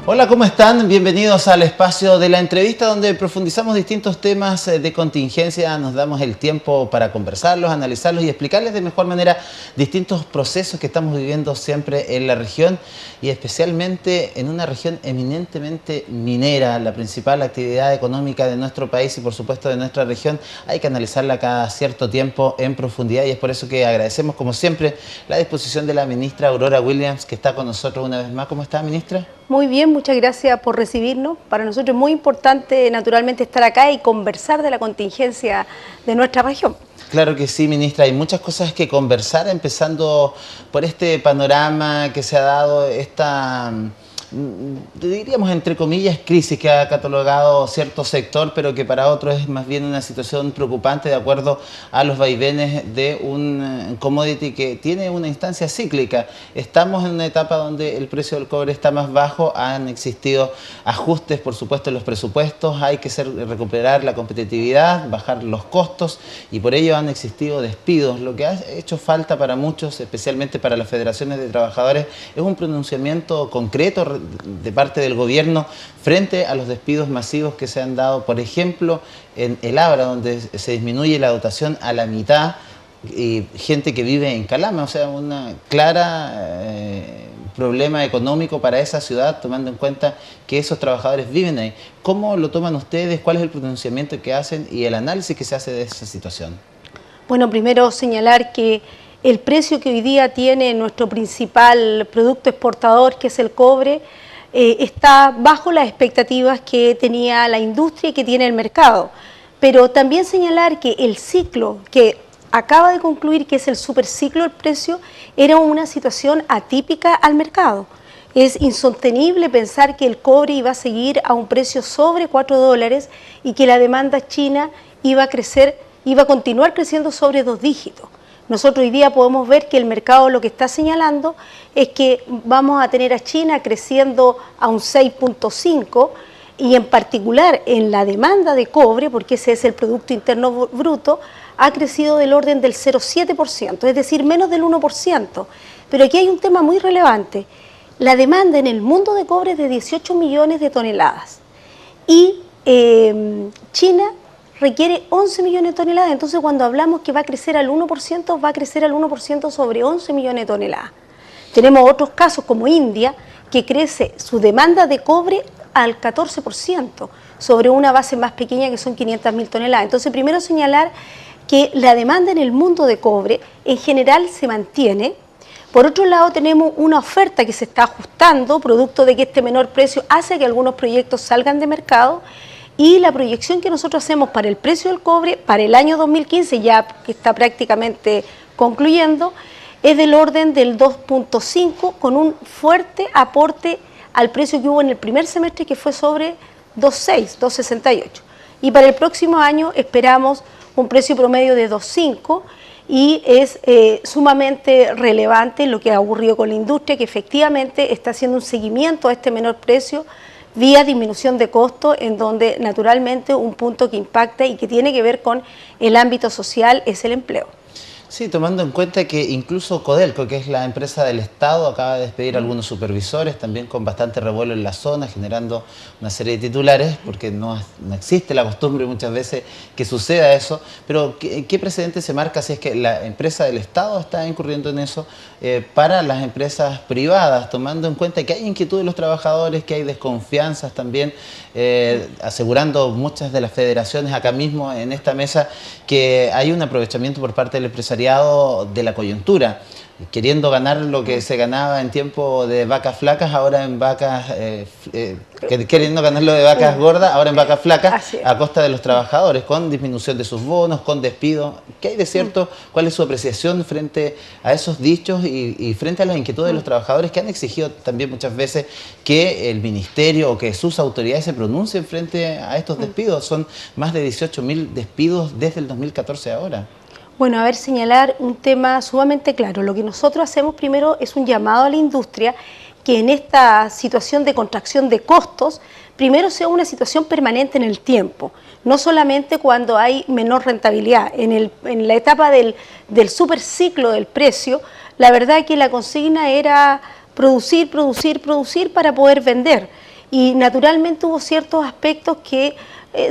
Hola, ¿cómo están? Bienvenidos al espacio de la entrevista donde profundizamos distintos temas de contingencia, nos damos el tiempo para conversarlos, analizarlos y explicarles de mejor manera distintos procesos que estamos viviendo siempre en la región y especialmente en una región eminentemente minera, la principal actividad económica de nuestro país y por supuesto de nuestra región. Hay que analizarla cada cierto tiempo en profundidad y es por eso que agradecemos como siempre la disposición de la ministra Aurora Williams, que está con nosotros una vez más. ¿Cómo está, ministra? Muy bien, muchas gracias por recibirnos. Para nosotros es muy importante naturalmente estar acá y conversar de la contingencia de nuestra región. Claro que sí, ministra. Hay muchas cosas que conversar, empezando por este panorama que se ha dado, esta, diríamos entre comillas, crisis que ha catalogado cierto sector, pero que para otros es más bien una situación preocupante de acuerdo a los vaivenes de un commodity que tiene una instancia cíclica. Estamos en una etapa donde el precio del cobre está más bajo, han existido ajustes, por supuesto, en los presupuestos, hay que recuperar la competitividad, bajar los costos y por ello han existido despidos. Lo que ha hecho falta para muchos, especialmente para las federaciones de trabajadores, es un pronunciamiento concreto de parte del gobierno frente a los despidos masivos que se han dado, por ejemplo, en el Abra, donde se disminuye la dotación a la mitad, y gente que vive en Calama, o sea, una clara problema económico para esa ciudad, tomando en cuenta que esos trabajadores viven ahí. ¿Cómo lo toman ustedes? ¿Cuál es el pronunciamiento que hacen y el análisis que se hace de esa situación? Bueno, primero señalar que el precio que hoy día tiene nuestro principal producto exportador, que es el cobre, está bajo las expectativas que tenía la industria y que tiene el mercado. Pero también señalar que el ciclo que acaba de concluir, que es el superciclo del precio, era una situación atípica al mercado. Es insostenible pensar que el cobre iba a seguir a un precio sobre $4 y que la demanda china iba a continuar creciendo sobre 2 dígitos. Nosotros hoy día podemos ver que el mercado lo que está señalando es que vamos a tener a China creciendo a un 6.5 y en particular en la demanda de cobre, porque ese es el Producto Interno Bruto, ha crecido del orden del 0,7%, es decir, menos del 1%. Pero aquí hay un tema muy relevante. La demanda en el mundo de cobre es de 18 millones de toneladas y China requiere 11 millones de toneladas, entonces cuando hablamos que va a crecer al 1%, va a crecer al 1% sobre 11 millones de toneladas. Tenemos otros casos como India, que crece su demanda de cobre al 14%, sobre una base más pequeña que son 500.000 toneladas. Entonces primero señalar que la demanda en el mundo de cobre en general se mantiene. Por otro lado tenemos una oferta que se está ajustando, producto de que este menor precio hace que algunos proyectos salgan de mercado. Y la proyección que nosotros hacemos para el precio del cobre para el año 2015, ya que está prácticamente concluyendo, es del orden del 2.5 con un fuerte aporte al precio que hubo en el primer semestre, que fue sobre 2.6, 2.68. Y para el próximo año esperamos un precio promedio de 2.5 y es sumamente relevante lo que ha ocurrido con la industria, que efectivamente está haciendo un seguimiento a este menor precio vía disminución de costos, en donde naturalmente un punto que impacta y que tiene que ver con el ámbito social es el empleo. Sí, tomando en cuenta que incluso Codelco, que es la empresa del Estado, acaba de despedir a algunos supervisores, también con bastante revuelo en la zona, generando una serie de titulares, porque no existe la costumbre muchas veces que suceda eso. Pero, ¿qué precedente se marca si es que la empresa del Estado está incurriendo en eso para las empresas privadas, tomando en cuenta que hay inquietud de los trabajadores, que hay desconfianzas también, asegurando muchas de las federaciones acá mismo en esta mesa que hay un aprovechamiento por parte del empresariado de la coyuntura, queriendo ganar lo que se ganaba en tiempo de vacas flacas, ahora en vacas, queriendo ganarlo de vacas gordas, ahora en vacas flacas, a costa de los trabajadores, con disminución de sus bonos, con despido. ¿Qué hay de cierto? ¿Cuál es su apreciación frente a esos dichos y frente a las inquietudes de los trabajadores que han exigido también muchas veces que el ministerio o que sus autoridades se pronuncien frente a estos despidos? Son más de 18.000 despidos desde el 2014 ahora. Bueno, a ver, señalar un tema sumamente claro. Lo que nosotros hacemos primero es un llamado a la industria que en esta situación de contracción de costos, primero sea una situación permanente en el tiempo, no solamente cuando hay menor rentabilidad. En la etapa del superciclo del precio, la verdad es que la consigna era producir, producir, producir para poder vender. y naturalmente hubo ciertos aspectos que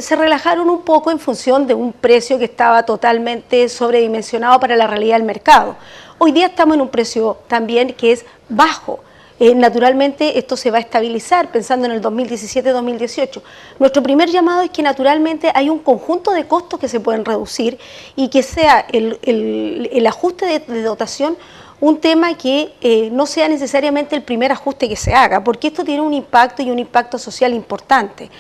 se relajaron un poco en función de un precio que estaba totalmente sobredimensionado para la realidad del mercado. Hoy día estamos en un precio también que es bajo. Naturalmente esto se va a estabilizar pensando en el 2017-2018. Nuestro primer llamado es que naturalmente hay un conjunto de costos que se pueden reducir y que sea el ajuste de dotación un tema que no sea necesariamente el primer ajuste que se haga, porque esto tiene un impacto y un impacto social importante.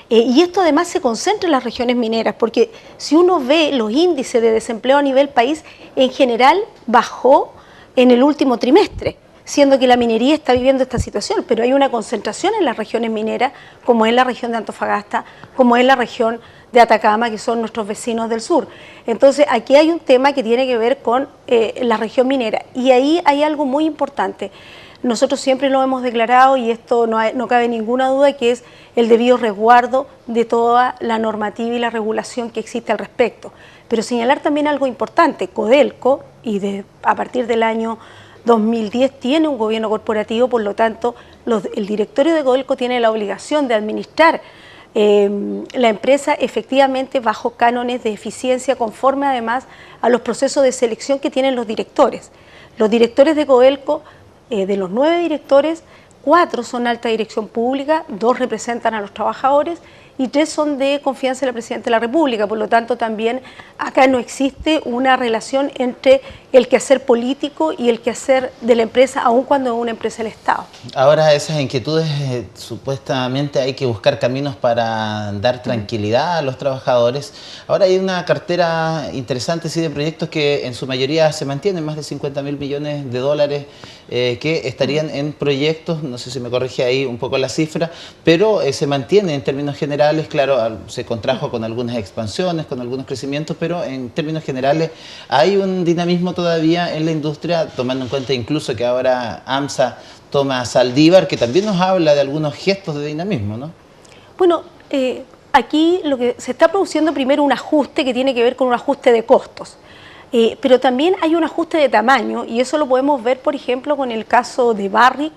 Y esto además se concentra en las regiones mineras, porque si uno ve los índices de desempleo a nivel país, en general bajó en el último trimestre, siendo que la minería está viviendo esta situación, pero hay una concentración en las regiones mineras, como es la región de Antofagasta, como es la región de Atacama, que son nuestros vecinos del sur. Entonces, aquí hay un tema que tiene que ver con la región minera, y ahí hay algo muy importante. Nosotros siempre lo hemos declarado, y esto no cabe ninguna duda, que es el debido resguardo de toda la normativa y la regulación que existe al respecto. Pero señalar también algo importante, Codelco, a partir del año 2010 tiene un gobierno corporativo, por lo tanto el directorio de Codelco tiene la obligación de administrar la empresa efectivamente bajo cánones de eficiencia, conforme además a los procesos de selección que tienen los directores. Los directores de Codelco, de los 9 directores, 4 son alta dirección pública, 2 representan a los trabajadores y 3 son de confianza de la Presidenta de la República. Por lo tanto, también acá no existe una relación entre el quehacer político y el quehacer de la empresa, aun cuando es una empresa del Estado. Ahora, esas inquietudes, supuestamente hay que buscar caminos para dar tranquilidad a los trabajadores. Ahora hay una cartera interesante, sí, de proyectos que en su mayoría se mantienen, más de 50.000 millones de dólares que estarían en proyectos, no sé si me corrige ahí un poco la cifra, pero se mantiene en términos generales. Claro, se contrajo con algunas expansiones, con algunos crecimientos, pero en términos generales hay un dinamismo todavía en la industria, tomando en cuenta incluso que ahora AMSA toma a Zaldívar, que también nos habla de algunos gestos de dinamismo, ¿no? Bueno, aquí lo que se está produciendo primero un ajuste que tiene que ver con un ajuste de costos. Pero también hay un ajuste de tamaño, y eso lo podemos ver, por ejemplo, con el caso de Barrick,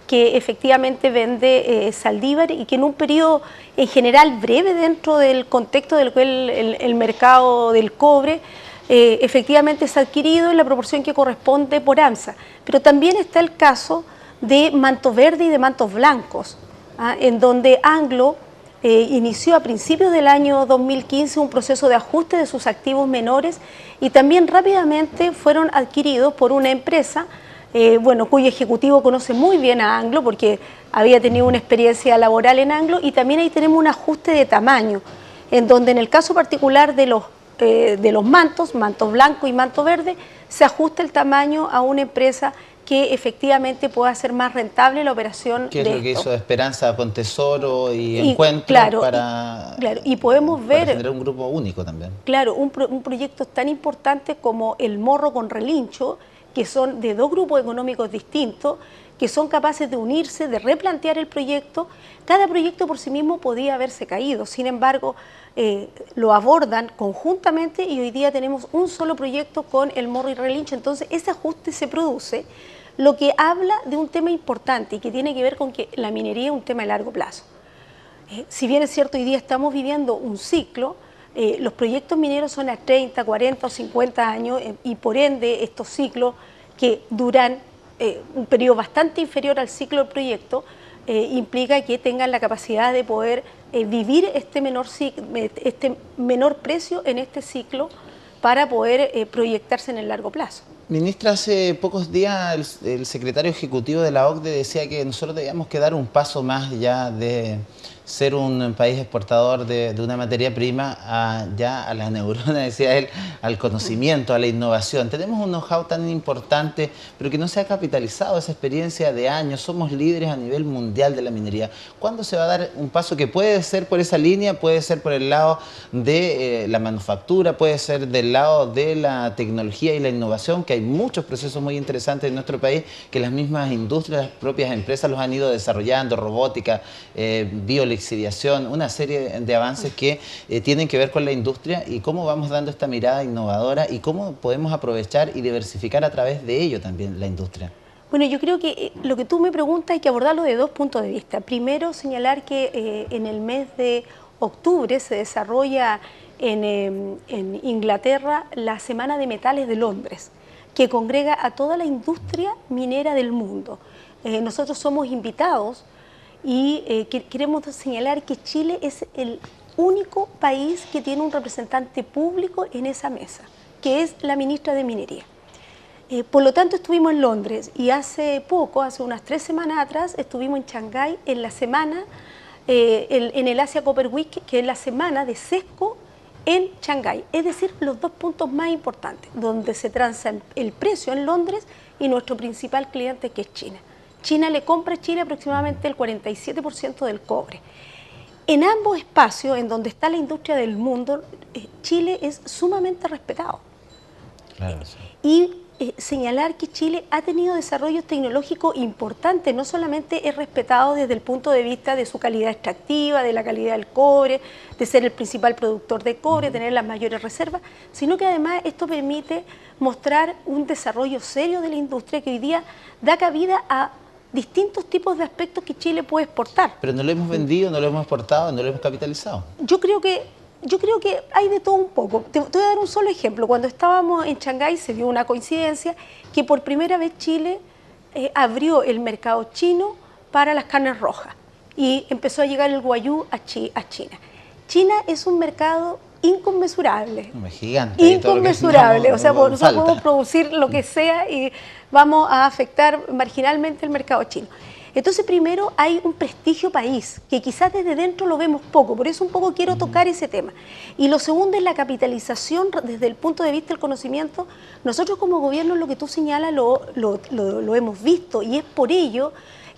que efectivamente vende Zaldívar y que en un periodo en general breve dentro del contexto del cual el mercado del cobre efectivamente es adquirido en la proporción que corresponde por AMSA. Pero también está el caso de Mantos Verde y de Mantos Blancos, en donde Anglo inició a principios del año 2015 un proceso de ajuste de sus activos menores y también rápidamente fueron adquiridos por una empresa cuyo ejecutivo conoce muy bien a Anglo porque había tenido una experiencia laboral en Anglo, y también ahí tenemos un ajuste de tamaño, en donde en el caso particular de los mantos blanco y manto verde, se ajusta el tamaño a una empresa que efectivamente pueda hacer más rentable la operación. ¿Qué es lo que hizo Esperanza con Tesoro y Encuentro? Claro, para y podemos ver para generar un grupo único también. Claro, un proyecto tan importante como el Morro con Relincho, que son de 2 grupos económicos distintos, que son capaces de unirse, de replantear el proyecto. Cada proyecto por sí mismo podía haberse caído, sin embargo, lo abordan conjuntamente y hoy día tenemos un solo proyecto con el Morro y Relincho. Entonces, ese ajuste se produce, lo que habla de un tema importante y que tiene que ver con que la minería es un tema de largo plazo. Si bien es cierto, hoy día estamos viviendo un ciclo, los proyectos mineros son a 30, 40 o 50 años y por ende estos ciclos que duran un periodo bastante inferior al ciclo del proyecto implica que tengan la capacidad de poder vivir este menor precio en este ciclo para poder proyectarse en el largo plazo. Ministra, hace pocos días el secretario ejecutivo de la OCDE decía que nosotros debíamos que dar un paso más ya de ser un país exportador de una materia prima ya a la neurona, decía él, al conocimiento, a la innovación. Tenemos un know-how tan importante, pero que no se ha capitalizado esa experiencia de años. Somos líderes a nivel mundial de la minería. ¿Cuándo se va a dar un paso que puede ser por esa línea, puede ser por el lado de la manufactura, puede ser del lado de la tecnología y la innovación, que hay muchos procesos muy interesantes en nuestro país, que las mismas industrias, las propias empresas los han ido desarrollando, robótica, bioelectricidad, una serie de avances que tienen que ver con la industria, y cómo vamos dando esta mirada innovadora y cómo podemos aprovechar y diversificar a través de ello también la industria? Bueno, yo creo que lo que tú me preguntas hay que abordarlo de dos puntos de vista. Primero, señalar que en el mes de octubre se desarrolla en Inglaterra la Semana de Metales de Londres, que congrega a toda la industria minera del mundo. Nosotros somos invitados y queremos señalar que Chile es el único país que tiene un representante público en esa mesa, que es la ministra de Minería. Por lo tanto, estuvimos en Londres y hace poco, hace unas 3 semanas atrás, estuvimos en Shanghái en la semana, en el Asia Copper Week, que es la semana de sesco en Shanghái. Es decir, los dos puntos más importantes, donde se transa el precio en Londres y nuestro principal cliente, que es China. China le compra a Chile aproximadamente el 47% del cobre. En ambos espacios, en donde está la industria del mundo, Chile es sumamente respetado. Claro, sí. Y señalar que Chile ha tenido desarrollos tecnológicos importantes, no solamente es respetado desde el punto de vista de su calidad extractiva, de la calidad del cobre, de ser el principal productor de cobre, tener las mayores reservas, sino que además esto permite mostrar un desarrollo serio de la industria que hoy día da cabida a distintos tipos de aspectos que Chile puede exportar. Pero no lo hemos vendido, no lo hemos exportado, no lo hemos capitalizado. Yo creo que hay de todo un poco. Te voy a dar un solo ejemplo. Cuando estábamos en Shanghái se dio una coincidencia que por primera vez Chile abrió el mercado chino para las carnes rojas y empezó a llegar el guayú a China. China es un mercado inconmensurable. Gigante. Inconmensurable. O sea, nosotros podemos producir lo que sea y vamos a afectar marginalmente el mercado chino. Entonces, primero hay un prestigio país, que quizás desde dentro lo vemos poco, por eso un poco quiero tocar ese tema. Y lo segundo es la capitalización desde el punto de vista del conocimiento. Nosotros como gobierno, lo que tú señalas, lo hemos visto, y es por ello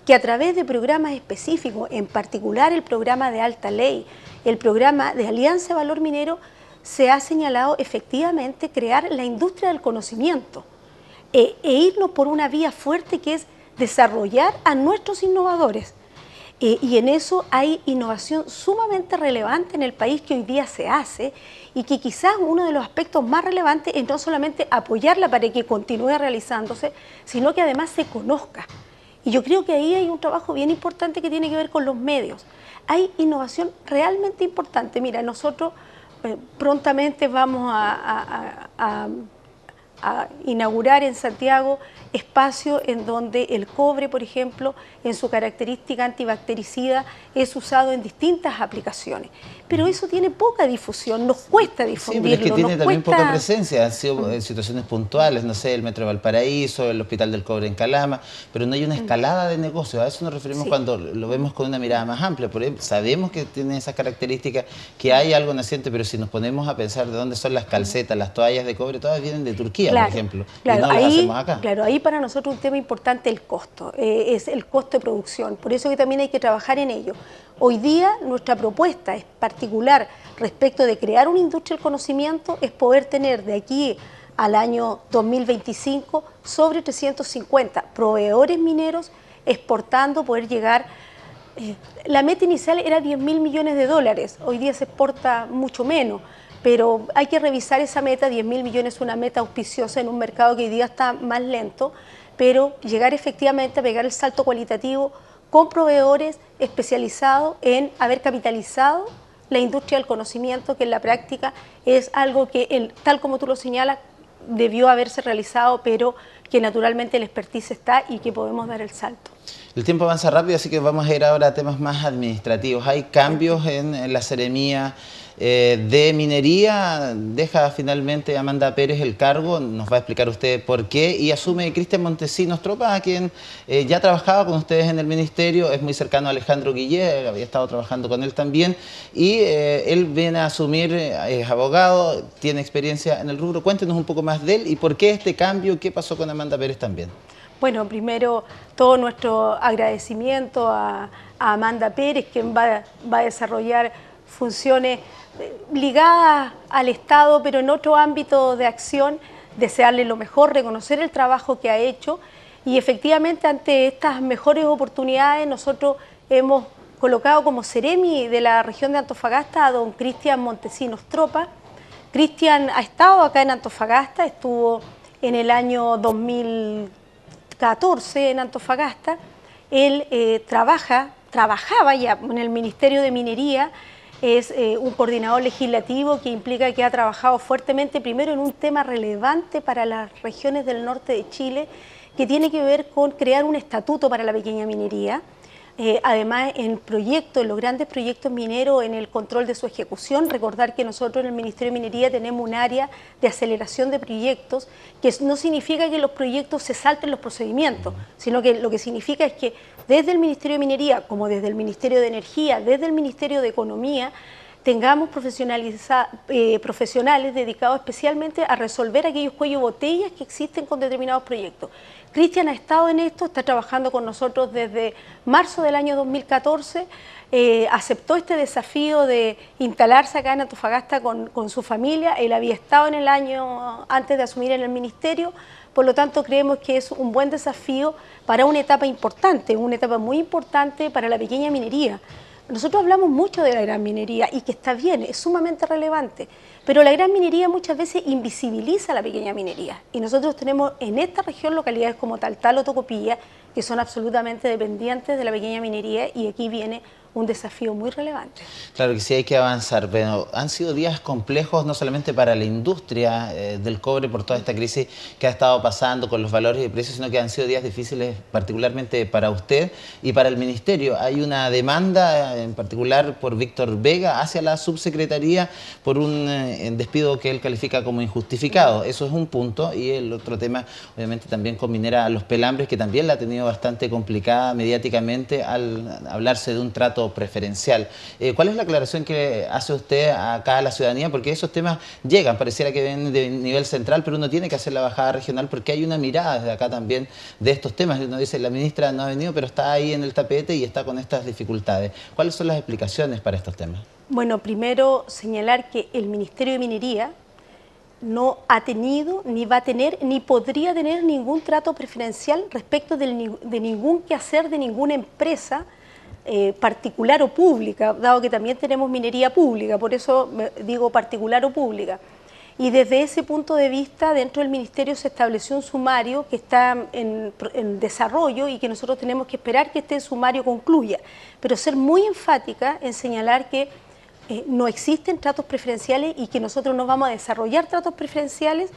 que a través de programas específicos, en particular el programa de Alta Ley, el programa de Alianza Valor Minero, se ha señalado efectivamente crear la industria del conocimiento e irnos por una vía fuerte que es desarrollar a nuestros innovadores. Y en eso hay innovación sumamente relevante en el país que hoy día se hace y que quizás uno de los aspectos más relevantes es no solamente apoyarla para que continúe realizándose, sino que además se conozca. Y yo creo que ahí hay un trabajo bien importante que tiene que ver con los medios. Hay innovación realmente importante. Mira, nosotros prontamente vamos a inaugurar en Santiago espacios en donde el cobre, por ejemplo, en su característica antibactericida, es usado en distintas aplicaciones. Pero eso tiene poca difusión, nos cuesta difundirlo. Sí, pero es que tiene también poca presencia, han sido en situaciones puntuales, no sé, el Metro de Valparaíso, el Hospital del Cobre en Calama, pero no hay una escalada de negocio. A eso nos referimos cuando lo vemos con una mirada más amplia. Por ejemplo, sabemos que tiene esas características, que hay algo naciente, pero si nos ponemos a pensar de dónde son las calcetas, las toallas de cobre, todas vienen de Turquía, por ejemplo, y no las hacemos acá. Claro, ahí para nosotros un tema importante el costo, es el costo de producción, por eso que también hay que trabajar en ello. Hoy día nuestra propuesta es particular respecto de crear una industria del conocimiento, es poder tener de aquí al año 2025 sobre 350 proveedores mineros exportando, poder llegar. La meta inicial era 10.000 millones de dólares, hoy día se exporta mucho menos, pero hay que revisar esa meta. 10.000 millones es una meta auspiciosa en un mercado que hoy día está más lento, pero llegar efectivamente a pegar el salto cualitativo con proveedores especializados en haber capitalizado la industria del conocimiento, que en la práctica es algo que, tal como tú lo señalas, debió haberse realizado, pero que naturalmente el expertise está y que podemos dar el salto. El tiempo avanza rápido, así que vamos a ir ahora a temas más administrativos. Hay cambios en la Seremía de Minería, deja finalmente Amanda Pérez el cargo, nos va a explicar usted por qué, y asume Cristian Montesinos Tropa, quien ya trabajaba con ustedes en el ministerio, es muy cercano a Alejandro Guillé, había estado trabajando con él también, y él viene a asumir, es abogado, tiene experiencia en el rubro. Cuéntenos un poco más de él y por qué este cambio, qué pasó con Amanda Pérez también. Bueno, primero todo nuestro agradecimiento a Amanda Pérez, quien va a desarrollar funciones ligadas al Estado, pero en otro ámbito de acción. Desearle lo mejor, reconocer el trabajo que ha hecho, y efectivamente ante estas mejores oportunidades nosotros hemos colocado como Seremi de la región de Antofagasta a don Cristian Montesinos Tropa. Cristian ha estado acá en Antofagasta, estuvo en el año 2014 2014 en Antofagasta, él trabajaba ya en el Ministerio de Minería. Es un coordinador legislativo que implica que ha trabajado fuertemente primero en un tema relevante para las regiones del norte de Chile, que tiene que ver con crear un estatuto para la pequeña minería. Además, en los grandes proyectos mineros, en el control de su ejecución. Recordar que nosotros en el Ministerio de Minería tenemos un área de aceleración de proyectos, que no significa que los proyectos se salten los procedimientos, sino que lo que significa es que desde el Ministerio de Minería, como desde el Ministerio de Energía, desde el Ministerio de Economía, tengamos profesionales dedicados especialmente a resolver aquellos cuellos de botellas que existen con determinados proyectos. Cristian ha estado en esto, está trabajando con nosotros desde marzo del año 2014, aceptó este desafío de instalarse acá en Antofagasta con su familia. Él había estado en el año antes de asumir en el ministerio, por lo tanto creemos que es un buen desafío para una etapa importante, una etapa muy importante para la pequeña minería. Nosotros hablamos mucho de la gran minería y que está bien, es sumamente relevante, pero la gran minería muchas veces invisibiliza a la pequeña minería, y nosotros tenemos en esta región localidades como Taltal o Tocopilla que son absolutamente dependientes de la pequeña minería, y aquí viene un desafío muy relevante. Claro que sí, hay que avanzar, pero han sido días complejos no solamente para la industria del cobre por toda esta crisis que ha estado pasando con los valores y precios, sino que han sido días difíciles particularmente para usted y para el Ministerio. Hay una demanda en particular por Víctor Vega hacia la subsecretaría por un despido que él califica como injustificado. Eso es un punto, y el otro tema obviamente también con Minera Los Pelambres, que también la ha tenido bastante complicada mediáticamente al hablarse de un trato preferencial. ¿Cuál es la aclaración que hace usted acá a la ciudadanía? Porque esos temas llegan, pareciera que ven de nivel central, pero uno tiene que hacer la bajada regional porque hay una mirada desde acá también de estos temas. Uno dice, la ministra no ha venido, pero está ahí en el tapete y está con estas dificultades. ¿Cuáles son las explicaciones para estos temas? Bueno, primero señalar que el Ministerio de Minería no ha tenido, ni va a tener, ni podría tener ningún trato preferencial respecto de ningún quehacer de ninguna empresa particular o pública, dado que también tenemos minería pública, por eso digo particular o pública. Y desde ese punto de vista, dentro del Ministerio se estableció un sumario que está en desarrollo y que nosotros tenemos que esperar que este sumario concluya, pero ser muy enfática en señalar que no existen tratos preferenciales y que nosotros no vamos a desarrollar tratos preferenciales,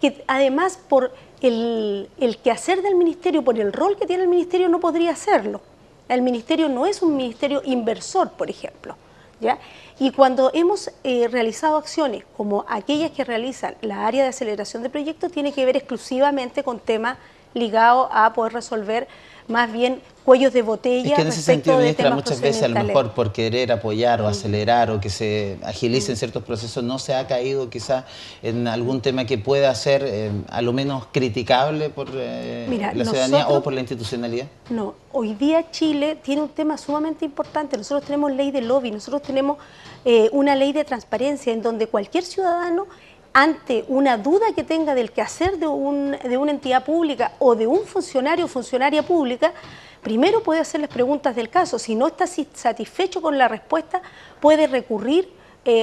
que además por el quehacer del Ministerio, por el rol que tiene el Ministerio, no podría hacerlo. El Ministerio no es un ministerio inversor, por ejemplo, ¿ya? Y cuando hemos realizado acciones como aquellas que realizan la área de aceleración de proyectos, tiene que ver exclusivamente con temas ligados a poder resolver más bien cuellos de botella. Es que en ese sentido, ministra, muchas veces a lo mejor por querer apoyar o acelerar o que se agilicen ciertos procesos, no se ha caído quizás en algún tema que pueda ser a lo menos criticable por la ciudadanía o por la institucionalidad. No, hoy día Chile tiene un tema sumamente importante. Nosotros tenemos ley de lobby, nosotros tenemos una ley de transparencia en donde cualquier ciudadano, ante una duda que tenga del quehacer de una entidad pública o de un funcionario o funcionaria pública, primero puede hacerles preguntas del caso. Si no está satisfecho con la respuesta, puede recurrir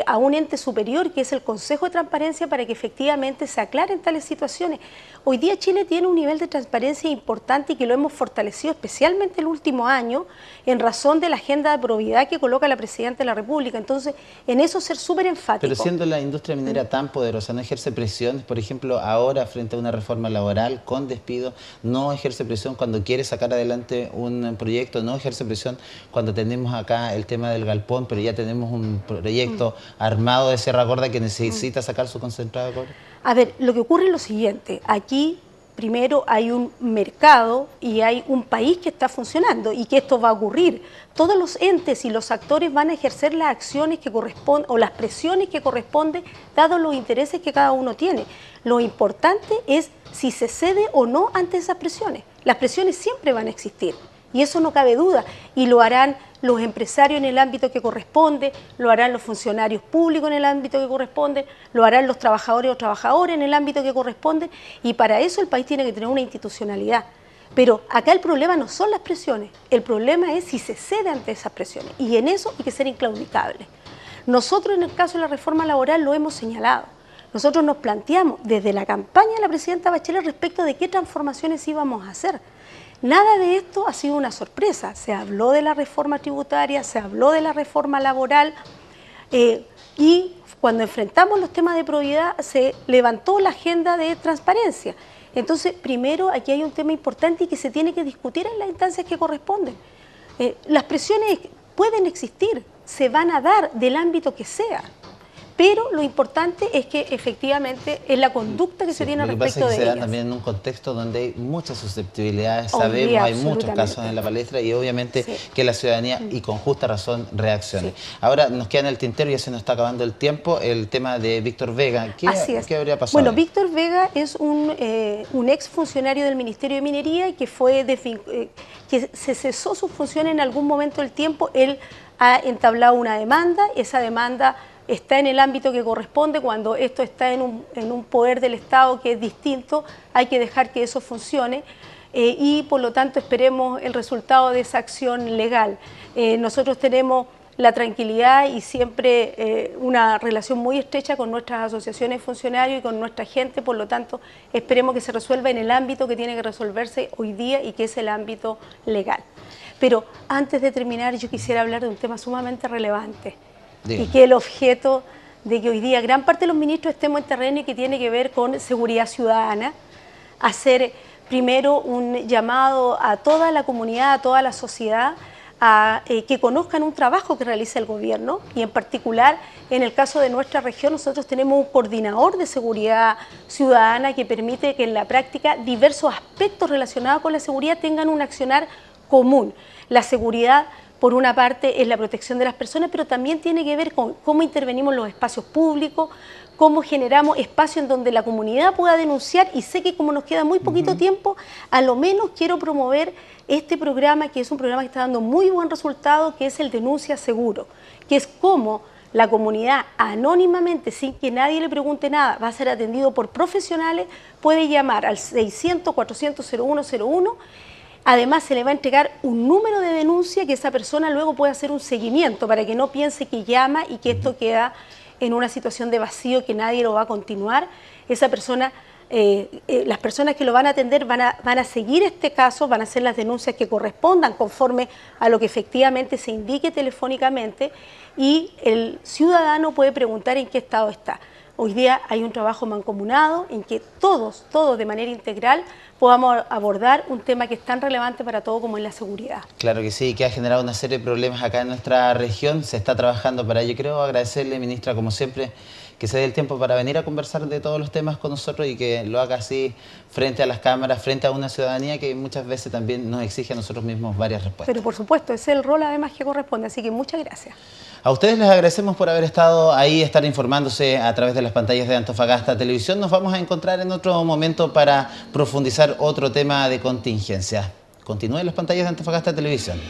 a un ente superior, que es el Consejo de Transparencia, para que efectivamente se aclaren tales situaciones. Hoy día Chile tiene un nivel de transparencia importante y que lo hemos fortalecido especialmente el último año en razón de la agenda de probidad que coloca la Presidenta de la República. Entonces, en eso ser súper enfático. Pero siendo la industria minera tan poderosa, ¿no ejerce presiones? Por ejemplo, ahora frente a una reforma laboral con despido, ¿no ejerce presión cuando quiere sacar adelante un proyecto? ¿No ejerce presión cuando tenemos acá el tema del galpón, pero ya tenemos un proyecto armado de Sierra Gorda que necesita sacar su concentrado de cobre? A ver, lo que ocurre es lo siguiente. Aquí, primero, hay un mercado y hay un país que está funcionando y que esto va a ocurrir. Todos los entes y los actores van a ejercer las acciones que corresponden o las presiones que corresponden, dados los intereses que cada uno tiene. Lo importante es si se cede o no ante esas presiones. Las presiones siempre van a existir y eso no cabe duda, y lo harán los empresarios en el ámbito que corresponde, lo harán los funcionarios públicos en el ámbito que corresponde, lo harán los trabajadores o trabajadoras en el ámbito que corresponde, y para eso el país tiene que tener una institucionalidad. Pero acá el problema no son las presiones, el problema es si se cede ante esas presiones, y en eso hay que ser inclaudicable. Nosotros en el caso de la reforma laboral lo hemos señalado. Nosotros nos planteamos desde la campaña de la Presidenta Bachelet respecto de qué transformaciones íbamos a hacer. Nada de esto ha sido una sorpresa. Se habló de la reforma tributaria, se habló de la reforma laboral y cuando enfrentamos los temas de probidad se levantó la agenda de transparencia. Entonces, primero, aquí hay un tema importante y que se tiene que discutir en las instancias que corresponden. Las presiones pueden existir, se van a dar del ámbito que sea. Pero lo importante es que efectivamente es la conducta que se tiene respecto de ellas. Se da también en un contexto donde hay muchas susceptibilidades, sabemos, hay muchos casos en la palestra y obviamente que la ciudadanía, y con justa razón, reaccione. Sí. Ahora nos queda en el tintero, ya se nos está acabando el tiempo, el tema de Víctor Vega. ¿Qué habría pasado? Bueno, Víctor Vega es un ex funcionario del Ministerio de Minería y que que se cesó su función en algún momento del tiempo. Él ha entablado una demanda, esa demanda está en el ámbito que corresponde. Cuando esto está en un poder del Estado que es distinto, hay que dejar que eso funcione y por lo tanto esperemos el resultado de esa acción legal. Nosotros tenemos la tranquilidad y siempre una relación muy estrecha con nuestras asociaciones de funcionarios y con nuestra gente, por lo tanto esperemos que se resuelva en el ámbito que tiene que resolverse hoy día y que es el ámbito legal. Pero antes de terminar yo quisiera hablar de un tema sumamente relevante. Dígame. Y que el objeto de que hoy día gran parte de los ministros estemos en terreno y que tiene que ver con seguridad ciudadana, hacer primero un llamado a toda la comunidad, a toda la sociedad, a que conozcan un trabajo que realiza el gobierno y en particular en el caso de nuestra región nosotros tenemos un coordinador de seguridad ciudadana que permite que en la práctica diversos aspectos relacionados con la seguridad tengan un accionar común. La seguridad, por una parte, es la protección de las personas, pero también tiene que ver con cómo intervenimos en los espacios públicos, cómo generamos espacios en donde la comunidad pueda denunciar, y sé que como nos queda muy poquito tiempo, a lo menos quiero promover este programa, que es un programa que está dando muy buen resultado, que es el Denuncia Seguro, que es cómo la comunidad anónimamente, sin que nadie le pregunte nada, va a ser atendido por profesionales, puede llamar al 600-400-0101. Además, se le va a entregar un número de denuncia que esa persona luego puede hacer un seguimiento para que no piense que llama y que esto queda en una situación de vacío, que nadie lo va a continuar. Esa persona, las personas que lo van a atender van a seguir este caso, van a hacer las denuncias que correspondan conforme a lo que efectivamente se indique telefónicamente y el ciudadano puede preguntar en qué estado está. Hoy día hay un trabajo mancomunado en que todos de manera integral podamos abordar un tema que es tan relevante para todo como es la seguridad. Claro que sí, que ha generado una serie de problemas acá en nuestra región, se está trabajando para ello. Quiero agradecerle, ministra, como siempre, que se dé el tiempo para venir a conversar de todos los temas con nosotros y que lo haga así frente a las cámaras, frente a una ciudadanía que muchas veces también nos exige a nosotros mismos varias respuestas. Pero por supuesto, ese es el rol además que corresponde, así que muchas gracias. A ustedes les agradecemos por haber estado ahí, estar informándose a través de las pantallas de Antofagasta Televisión. Nos vamos a encontrar en otro momento para profundizar otro tema de contingencia. Continúen las pantallas de Antofagasta Televisión.